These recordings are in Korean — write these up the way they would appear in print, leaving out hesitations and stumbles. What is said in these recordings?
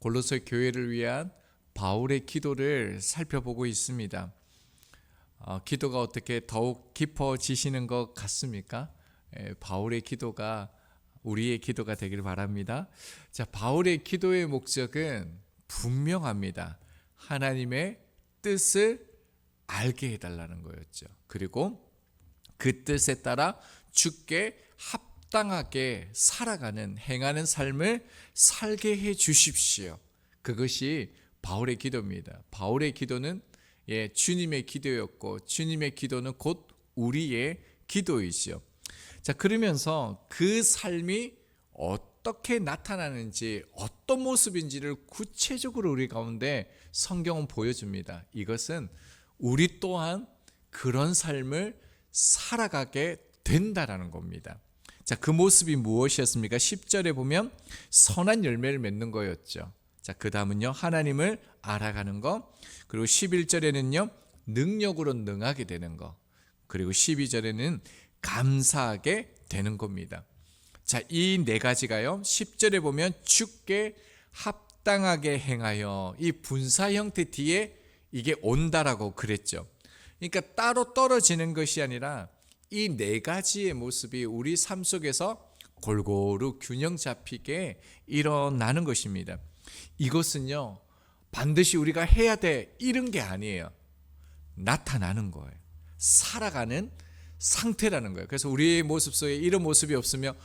골로새 교회를 위한 바울의 기도를 살펴보고 있습니다. 기도가 어떻게 더욱 깊어지시는 것 같습니까? 바울의 기도가 우리의 기도가 되길 바랍니다. 자, 바울의 기도의 목적은 분명합니다. 하나님의 뜻을 알게 해달라는 거였죠. 그리고 그 뜻에 따라 주께 합당하게 살아가는 행하는 삶을 살게 해 주십시오. 그것이 바울의 기도입니다. 바울의 기도는 주님의 기도였고 주님의 기도는 곧 우리의 기도이죠. 자, 그러면서 그 삶이 어떻게 나타나는지 어떤 모습인지를 구체적으로 우리 가운데 성경은 보여줍니다. 이것은 우리 또한 그런 삶을 살아가게 된다라는 겁니다. 자, 그 모습이 무엇이었습니까? 10절에 보면 선한 열매를 맺는 거였죠. 자, 그 다음은요, 하나님을 알아가는 거. 그리고 11절에는요, 능력으로 능하게 되는 거. 그리고 12절에는 감사하게 되는 겁니다. 자, 이 네 가지가요, 10절에 보면 주께 합당하게 행하여, 이 분사 형태 뒤에 이게 온다라고 그랬죠. 그러니까 따로 떨어지는 것이 아니라 이 네 가지의 모습이 우리 삶 속에서 골고루 균형 잡히게 일어나는 것입니다. 이것은요, 반드시 우리가 해야 돼 이런 게 아니에요. 나타나는 거예요. 살아가는 상태라는 거예요. 그래서 우리의 모습 속에 이런 모습이 없으면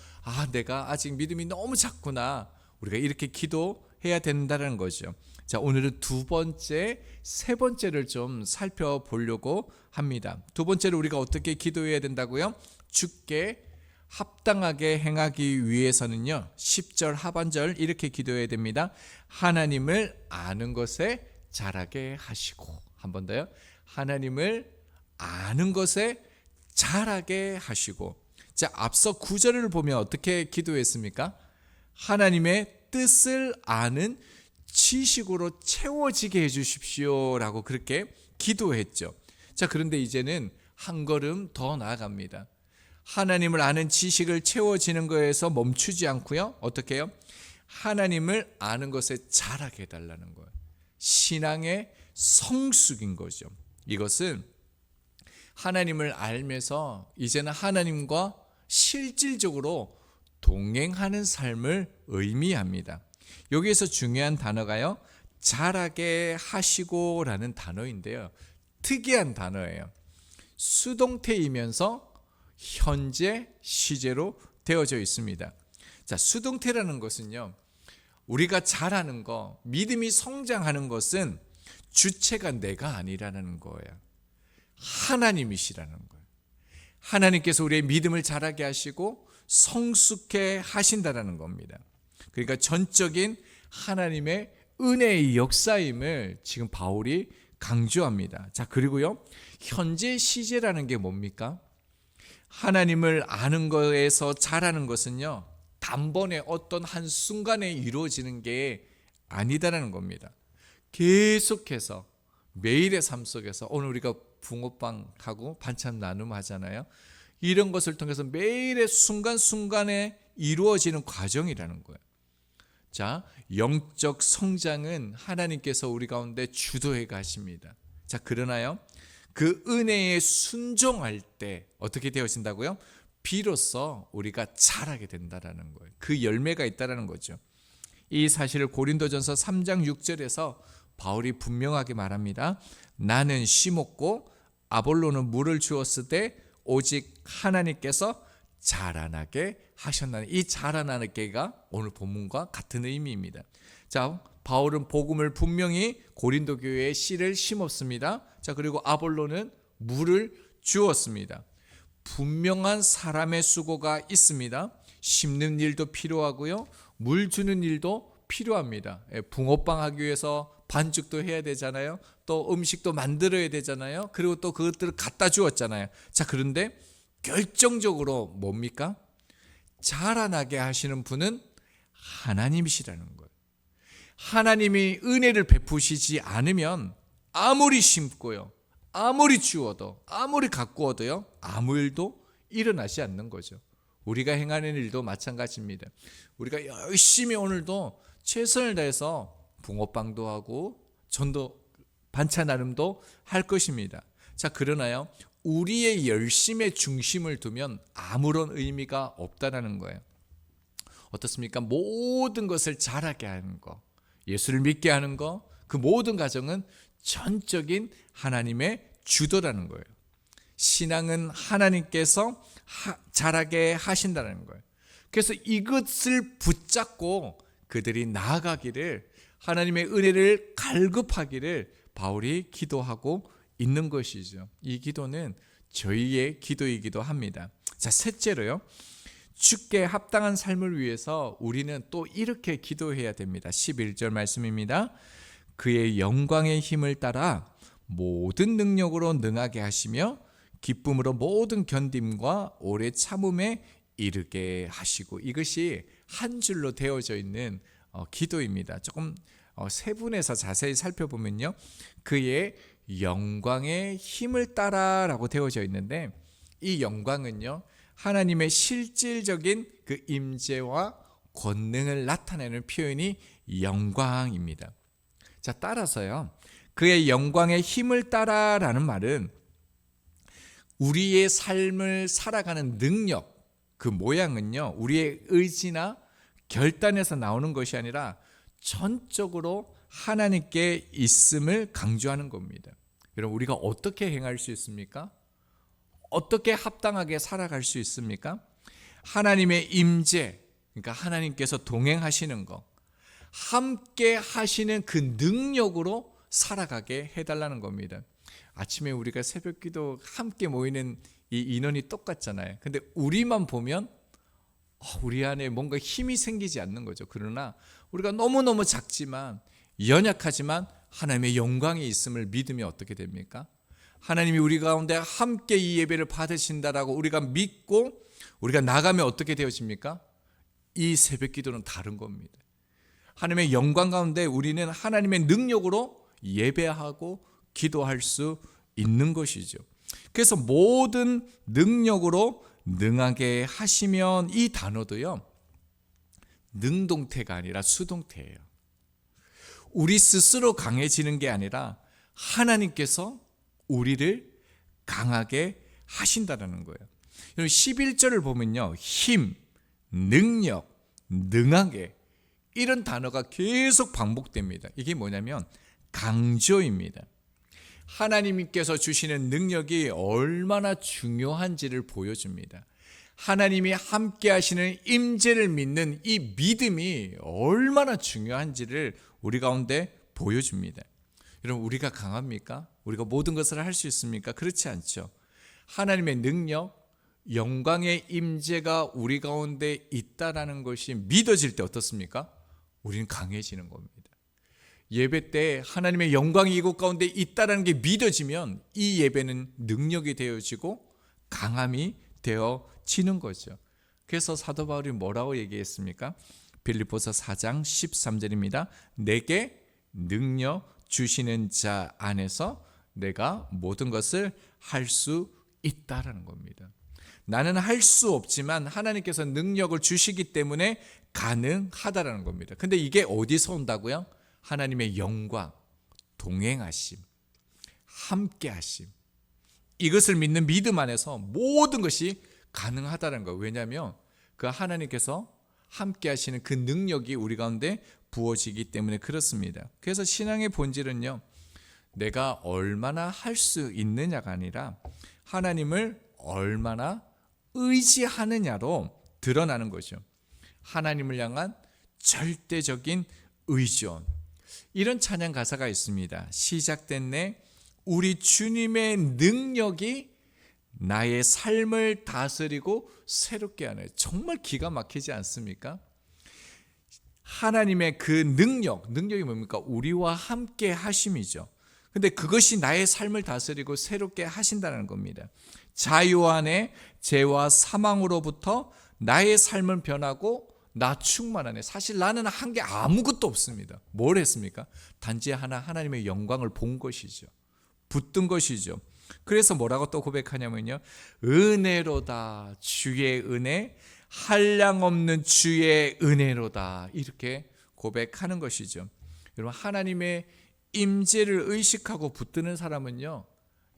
내가 아직 믿음이 너무 작구나. 우리가 이렇게 기도해야 된다는 거죠. 자, 오늘은 두 번째, 세 번째를 좀 살펴보려고 합니다. 두 번째로 우리가 어떻게 기도해야 된다고요? 주께 합당하게 행하기 위해서는요, 10절 하반절 이렇게 기도해야 됩니다. 하나님을 아는 것에 자라게 하시고, 한 번 더요. 하나님을 아는 것에 자라게 하시고. 자, 앞서 9절을 보면 어떻게 기도했습니까? 하나님의 뜻을 아는 지식으로 채워지게 해주십시오 라고 그렇게 기도했죠. 자, 그런데 이제는 한 걸음 더 나아갑니다. 하나님을 아는 지식을 채워지는 거에서 멈추지 않고요, 어떻게 해요? 하나님을 아는 것에 자라게 해달라는 거예요. 신앙의 성숙인 거죠. 이것은 하나님을 알면서 이제는 하나님과 실질적으로 동행하는 삶을 의미합니다. 여기에서 중요한 단어가요, 자라게 하시고 라는 단어인데요, 특이한 단어예요. 수동태이면서 현재 시제로 되어져 있습니다. 자, 수동태라는 것은요, 우리가 자라는 거, 믿음이 성장하는 것은 주체가 내가 아니라는 거예요. 하나님이시라는 거예요. 하나님께서 우리의 믿음을 자라게 하시고 성숙해 하신다라는 겁니다. 그러니까 전적인 하나님의 은혜의 역사임을 지금 바울이 강조합니다. 자, 그리고요, 현재 시제라는 게 뭡니까? 하나님을 아는 거에서 자라는 것은요, 단번에 어떤 한 순간에 이루어지는 게 아니다라는 겁니다. 계속해서 매일의 삶 속에서, 오늘 우리가 붕어빵하고 반찬 나눔 하잖아요. 이런 것을 통해서 매일의 순간순간에 이루어지는 과정이라는 거예요. 자, 영적 성장은 하나님께서 우리 가운데 주도해 가십니다. 자, 그러나요, 그 은혜에 순종할 때 어떻게 되어진다고요? 비로소 우리가 자라게 된다라는 거예요. 그 열매가 있다라는 거죠. 이 사실을 고린도전서 3장 6절에서 바울이 분명하게 말합니다. 나는 심었고 아볼로는 물을 주었을 때 오직 하나님께서 자라나게 하셨나니, 이 자라나게가 오늘 본문과 같은 의미입니다. 자, 바울은 복음을 분명히 고린도 교회에 씨를 심었습니다. 자, 그리고 아볼로는 물을 주었습니다. 분명한 사람의 수고가 있습니다. 심는 일도 필요하고요, 물 주는 일도 필요합니다. 붕어빵 하기 위해서 반죽도 해야 되잖아요. 또 음식도 만들어야 되잖아요. 그리고 또 그것들을 갖다 주었잖아요. 자, 그런데 결정적으로 뭡니까? 자라나게 하시는 분은 하나님이시라는 거예요. 하나님이 은혜를 베푸시지 않으면 아무리 심고요, 아무리 주어도, 아무리 가꾸어도요, 아무 일도 일어나지 않는 거죠. 우리가 행하는 일도 마찬가지입니다. 우리가 열심히 오늘도 최선을 다해서 붕어빵도 하고 전도 반찬 나눔도 할 것입니다. 자, 그러나요, 우리의 열심의 중심을 두면 아무런 의미가 없다라는 거예요. 어떻습니까? 모든 것을 잘하게 하는 거, 예수를 믿게 하는 거, 그 모든 과정은 전적인 하나님의 주도라는 거예요. 신앙은 하나님께서 잘하게 하신다는 거예요. 그래서 이것을 붙잡고 그들이 나아가기를, 하나님의 은혜를 갈급하기를 바울이 기도하고 있는 것이죠. 이 기도는 저희의 기도이기도 합니다. 자, 셋째로요, 주께 합당한 삶을 위해서 우리는 또 이렇게 기도해야 됩니다. 11절 말씀입니다. 그의 영광의 힘을 따라 모든 능력으로 능하게 하시며 기쁨으로 모든 견딤과 오래 참음에 이르게 하시고, 이것이 한 줄로 되어져 있는 기도입니다. 조금 세분해서 자세히 살펴보면요, 그의 영광의 힘을 따라라고 되어져 있는데, 이 영광은요, 하나님의 실질적인 그 임재와 권능을 나타내는 표현이 영광입니다. 자, 따라서요, 그의 영광의 힘을 따라라는 말은 우리의 삶을 살아가는 능력, 그 모양은요, 우리의 의지나 결단에서 나오는 것이 아니라 전적으로 하나님께 있음을 강조하는 겁니다. 여러분, 우리가 어떻게 행할 수 있습니까? 어떻게 합당하게 살아갈 수 있습니까? 하나님의 임재, 그러니까 하나님께서 동행하시는 것, 함께 하시는 그 능력으로 살아가게 해달라는 겁니다. 아침에 우리가 새벽기도 함께 모이는 이 인원이 똑같잖아요. 근데 우리만 보면 우리 안에 뭔가 힘이 생기지 않는 거죠. 그러나 우리가 너무너무 작지만, 연약하지만 하나님의 영광이 있음을 믿으면 어떻게 됩니까? 하나님이 우리 가운데 함께 이 예배를 받으신다라고 우리가 믿고 우리가 나가면 어떻게 되어집니까? 이 새벽기도는 다른 겁니다. 하나님의 영광 가운데 우리는 하나님의 능력으로 예배하고 기도할 수 있는 것이죠. 그래서 모든 능력으로 능하게 하시면, 이 단어도요, 능동태가 아니라 수동태예요. 우리 스스로 강해지는 게 아니라 하나님께서 우리를 강하게 하신다는 거예요. 11절을 보면요, 힘, 능력, 능하게, 이런 단어가 계속 반복됩니다. 이게 뭐냐면 강조입니다. 하나님께서 주시는 능력이 얼마나 중요한지를 보여줍니다. 하나님이 함께 하시는 임재를 믿는 이 믿음이 얼마나 중요한지를 우리 가운데 보여줍니다. 여러분, 우리가 강합니까? 우리가 모든 것을 할 수 있습니까? 그렇지 않죠. 하나님의 능력, 영광의 임재가 우리 가운데 있다라는 것이 믿어질 때 어떻습니까? 우리는 강해지는 겁니다. 예배 때 하나님의 영광이 이곳 가운데 있다라는 게 믿어지면 이 예배는 능력이 되어지고 강함이 되어지는 거죠. 그래서 사도 바울이 뭐라고 얘기했습니까? 빌립보서 4장 13절입니다. 내게 능력 주시는 자 안에서 내가 모든 것을 할 수 있다라는 겁니다. 나는 할 수 없지만 하나님께서 능력을 주시기 때문에 가능하다라는 겁니다. 근데 이게 어디서 온다고요? 하나님의 영광, 동행하심, 함께하심, 이것을 믿는 믿음 안에서 모든 것이 가능하다는 거예요. 왜냐하면 그 하나님께서 함께하시는 그 능력이 우리 가운데 부어지기 때문에 그렇습니다. 그래서 신앙의 본질은요, 내가 얼마나 할 수 있느냐가 아니라 하나님을 얼마나 의지하느냐로 드러나는 거죠. 하나님을 향한 절대적인 의존. 이런 찬양 가사가 있습니다. 시작된 내 우리 주님의 능력이 나의 삶을 다스리고 새롭게 하네. 정말 기가 막히지 않습니까? 하나님의 그 능력이 뭡니까? 우리와 함께 하심이죠. 근데 그것이 나의 삶을 다스리고 새롭게 하신다는 겁니다. 자유 안에 죄와 사망으로부터 나의 삶은 변하고 나 충만하네. 사실 나는 한 게 아무것도 없습니다. 뭘 했습니까? 단지 하나님의 영광을 본 것이죠. 붙든 것이죠. 그래서 뭐라고 또 고백하냐면요, 은혜로다, 주의 은혜, 한량없는 주의 은혜로다, 이렇게 고백하는 것이죠. 여러분, 하나님의 임재를 의식하고 붙드는 사람은요,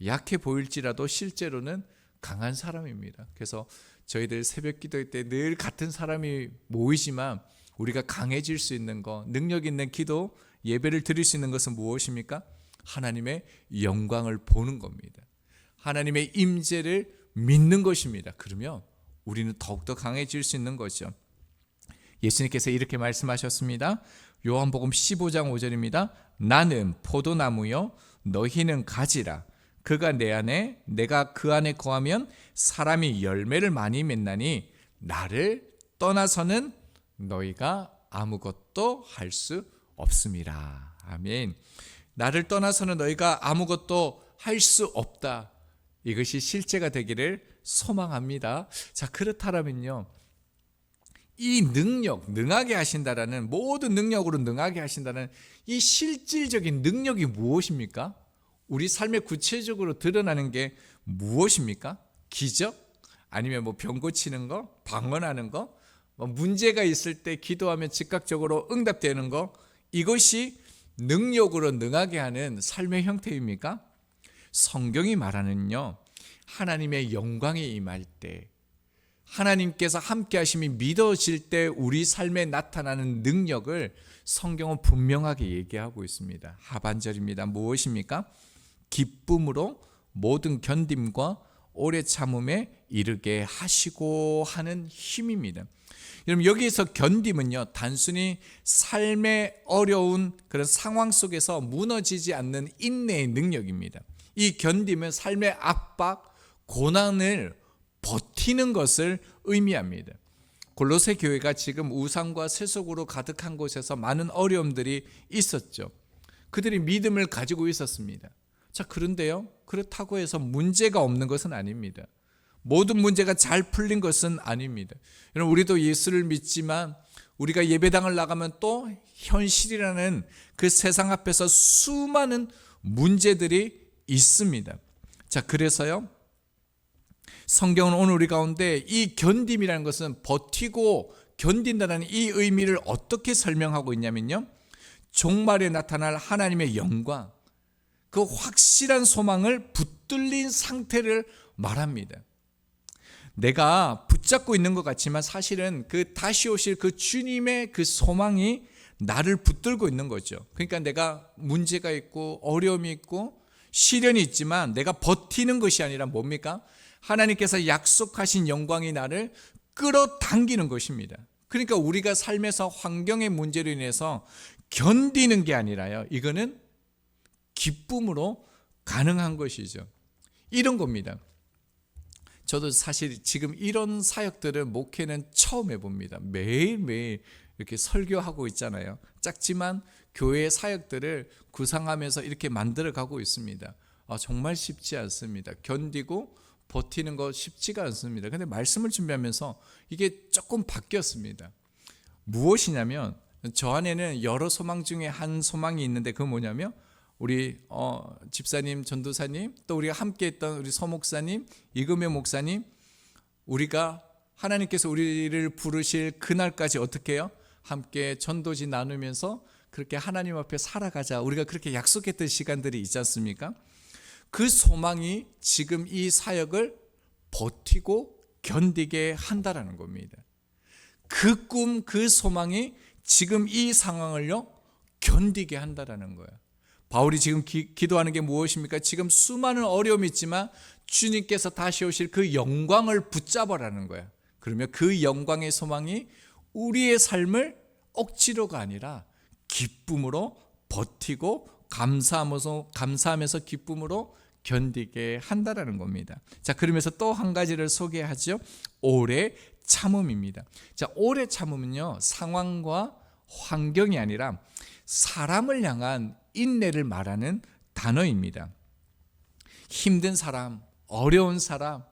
약해 보일지라도 실제로는 강한 사람입니다. 그래서 저희들 새벽 기도회 때 늘 같은 사람이 모이지만 우리가 강해질 수 있는 것, 능력 있는 기도, 예배를 드릴 수 있는 것은 무엇입니까? 하나님의 영광을 보는 겁니다. 하나님의 임재를 믿는 것입니다. 그러면 우리는 더욱더 강해질 수 있는 거죠. 예수님께서 이렇게 말씀하셨습니다. 요한복음 15장 5절입니다. 나는 포도나무요 너희는 가지라. 그가 내 안에 내가 그 안에 거하면 사람이 열매를 많이 맺나니 나를 떠나서는 너희가 아무것도 할 수 없습니다. 아멘. 나를 떠나서는 너희가 아무것도 할 수 없다. 이것이 실제가 되기를 소망합니다. 자, 그렇다면요, 이 능력, 능하게 하신다라는, 모든 능력으로 능하게 하신다는 이 실질적인 능력이 무엇입니까? 우리 삶에 구체적으로 드러나는 게 무엇입니까? 기적? 아니면 병 고치는 거? 방언하는 거? 문제가 있을 때 기도하면 즉각적으로 응답되는 거? 이것이 능력으로 능하게 하는 삶의 형태입니까? 성경이 말하는요, 하나님의 영광이 임할 때, 하나님께서 함께 하심이 믿어질 때 우리 삶에 나타나는 능력을 성경은 분명하게 얘기하고 있습니다. 하반절입니다. 무엇입니까? 기쁨으로 모든 견딤과 오래 참음에 이르게 하시고 하는 힘입니다. 여러분, 여기에서 견딤은요, 단순히 삶의 어려운 그런 상황 속에서 무너지지 않는 인내의 능력입니다. 이 견딤은 삶의 압박, 고난을 버티는 것을 의미합니다. 골로새 교회가 지금 우상과 세속으로 가득한 곳에서 많은 어려움들이 있었죠. 그들이 믿음을 가지고 있었습니다. 자, 그런데요, 그렇다고 해서 문제가 없는 것은 아닙니다. 모든 문제가 잘 풀린 것은 아닙니다. 여러분, 우리도 예수를 믿지만 우리가 예배당을 나가면 또 현실이라는 그 세상 앞에서 수많은 문제들이 있습니다. 자, 그래서요, 성경은 오늘 우리 가운데 이 견딤이라는 것은 버티고 견딘다는 이 의미를 어떻게 설명하고 있냐면요, 종말에 나타날 하나님의 영광, 그 확실한 소망을 붙들린 상태를 말합니다. 내가 붙잡고 있는 것 같지만 사실은 그 다시 오실 그 주님의 그 소망이 나를 붙들고 있는 거죠. 그러니까 내가 문제가 있고 어려움이 있고 시련이 있지만 내가 버티는 것이 아니라 뭡니까? 하나님께서 약속하신 영광이 나를 끌어당기는 것입니다. 그러니까 우리가 삶에서 환경의 문제로 인해서 견디는 게 아니라요, 이거는 기쁨으로 가능한 것이죠. 이런 겁니다. 저도 사실 지금 이런 사역들을, 목회는 처음 해봅니다. 매일매일 이렇게 설교하고 있잖아요. 작지만 교회의 사역들을 구상하면서 이렇게 만들어가고 있습니다. 정말 쉽지 않습니다. 견디고 버티는 거 쉽지가 않습니다. 근데 말씀을 준비하면서 이게 조금 바뀌었습니다. 무엇이냐면, 저 안에는 여러 소망 중에 한 소망이 있는데, 그건 뭐냐면 우리 집사님, 전도사님, 또 우리가 함께 했던 우리 서목사님, 이금혜 목사님, 우리가 하나님께서 우리를 부르실 그날까지 어떻게 해요? 함께 전도지 나누면서 그렇게 하나님 앞에 살아가자, 우리가 그렇게 약속했던 시간들이 있지 않습니까? 그 소망이 지금 이 사역을 버티고 견디게 한다라는 겁니다. 그 꿈, 그 소망이 지금 이 상황을요, 견디게 한다라는 거예요. 바울이 지금 기도하는 게 무엇입니까? 지금 수많은 어려움이 있지만 주님께서 다시 오실 그 영광을 붙잡으라는 거예요. 그러면 그 영광의 소망이 우리의 삶을 억지로가 아니라 기쁨으로 버티고 감사하면서 기쁨으로 견디게 한다라는 겁니다. 자, 그러면서 또 한 가지를 소개하죠. 오래 참음입니다. 자, 오래 참음은요, 상황과 환경이 아니라 사람을 향한 인내를 말하는 단어입니다. 힘든 사람, 어려운 사람,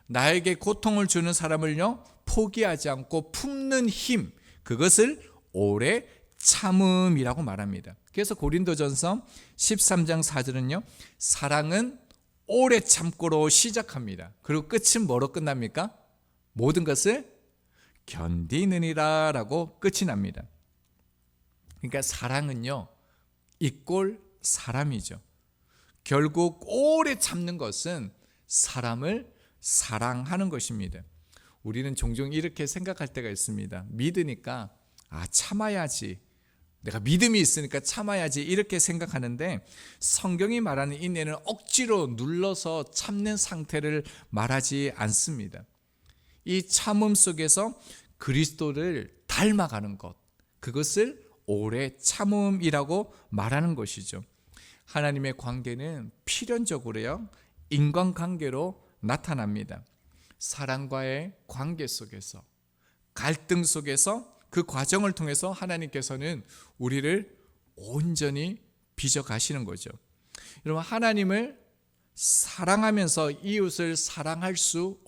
나에게 고통을 주는 사람을요, 포기하지 않고 품는 힘, 그것을 오래 참음이라고 말합니다. 그래서 고린도전서 13장 4절은요, 사랑은 오래 참고로 시작합니다. 그리고 끝은 뭐로 끝납니까? 모든 것을 견디느니라 라고 끝이 납니다. 그러니까 사랑은요, 이 꼴 사람이죠. 결국 오래 참는 것은 사람을 사랑하는 것입니다. 우리는 종종 이렇게 생각할 때가 있습니다. 믿으니까 참아야지, 내가 믿음이 있으니까 참아야지, 이렇게 생각하는데 성경이 말하는 인내는 억지로 눌러서 참는 상태를 말하지 않습니다. 이 참음 속에서 그리스도를 닮아가는 것, 그것을 오래 참음이라고 말하는 것이죠. 하나님의 관계는 필연적으로요, 인간관계로 나타납니다. 사랑과의 관계 속에서, 갈등 속에서, 그 과정을 통해서 하나님께서는 우리를 온전히 빚어 가시는 거죠. 여러분, 하나님을 사랑하면서 이웃을 사랑할 수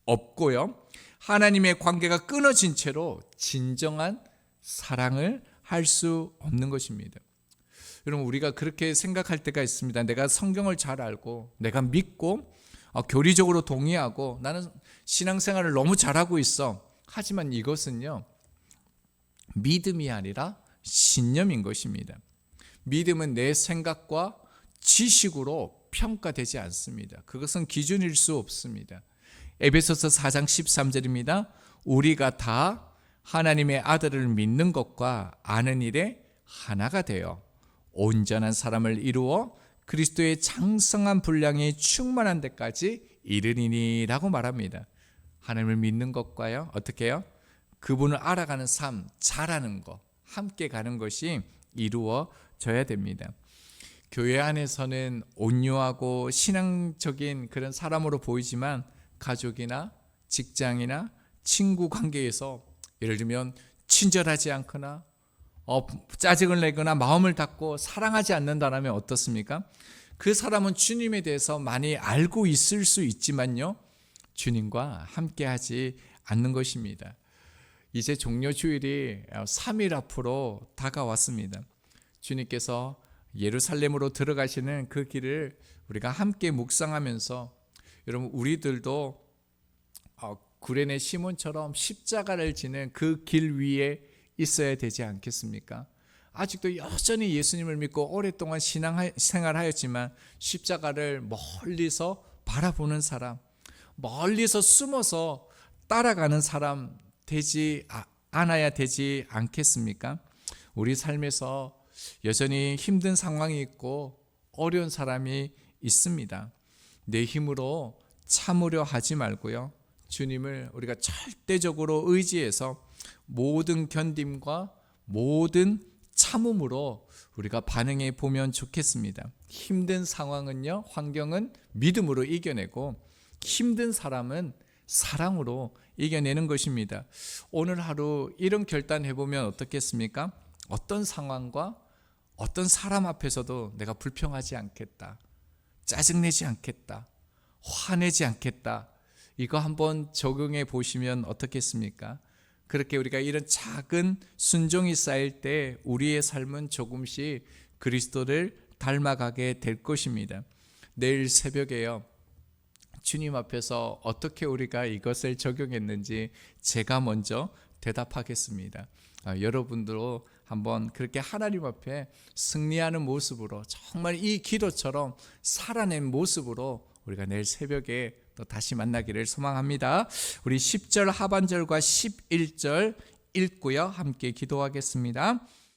없고요, 하나님의 관계가 끊어진 채로 진정한 사랑을 할 수 없는 것입니다. 여러분, 우리가 그렇게 생각할 때가 있습니다. 내가 성경을 잘 알고, 내가 믿고, 교리적으로 동의하고, 나는 신앙생활을 너무 잘하고 있어. 하지만 이것은요, 믿음이 아니라 신념인 것입니다. 믿음은 내 생각과 지식으로 평가되지 않습니다. 그것은 기준일 수 없습니다. 에베소서 4장 13절입니다. 우리가 다 하나님의 아들을 믿는 것과 아는 일에 하나가 되어 온전한 사람을 이루어 그리스도의 장성한 분량이 충만한 데까지 이르리니라고 말합니다. 하나님을 믿는 것과요, 어떻게 해요? 그분을 알아가는 삶, 잘하는 것, 함께 가는 것이 이루어져야 됩니다. 교회 안에서는 온유하고 신앙적인 그런 사람으로 보이지만 가족이나 직장이나 친구 관계에서 예를 들면 친절하지 않거나 짜증을 내거나 마음을 닫고 사랑하지 않는다면 어떻습니까? 그 사람은 주님에 대해서 많이 알고 있을 수 있지만요, 주님과 함께하지 않는 것입니다. 이제 종료주일이 3일 앞으로 다가왔습니다. 주님께서 예루살렘으로 들어가시는 그 길을 우리가 함께 묵상하면서, 여러분, 우리들도 구레네 시몬처럼 십자가를 지는 그 길 위에 있어야 되지 않겠습니까? 아직도 여전히 예수님을 믿고 오랫동안 신앙생활하였지만 십자가를 멀리서 바라보는 사람, 멀리서 숨어서 따라가는 사람 되지 않아야 되지 않겠습니까? 우리 삶에서 여전히 힘든 상황이 있고 어려운 사람이 있습니다. 내 힘으로 참으려 하지 말고요, 주님을 우리가 절대적으로 의지해서 모든 견딤과 모든 참음으로 우리가 반응해 보면 좋겠습니다. 힘든 상황은요, 환경은 믿음으로 이겨내고 힘든 사람은 사랑으로 이겨내는 것입니다. 오늘 하루 이런 결단해 보면 어떻겠습니까? 어떤 상황과 어떤 사람 앞에서도 내가 불평하지 않겠다, 짜증내지 않겠다, 화내지 않겠다. 이거 한번 적용해 보시면 어떻겠습니까? 그렇게 우리가 이런 작은 순종이 쌓일 때 우리의 삶은 조금씩 그리스도를 닮아가게 될 것입니다. 내일 새벽에요, 주님 앞에서 어떻게 우리가 이것을 적용했는지 제가 먼저 대답하겠습니다. 여러분들도 한번 그렇게 하나님 앞에 승리하는 모습으로, 정말 이 기도처럼 살아낸 모습으로 우리가 내일 새벽에 또 다시 만나기를 소망합니다. 우리 10절 하반절과 11절 읽고요, 함께 기도하겠습니다.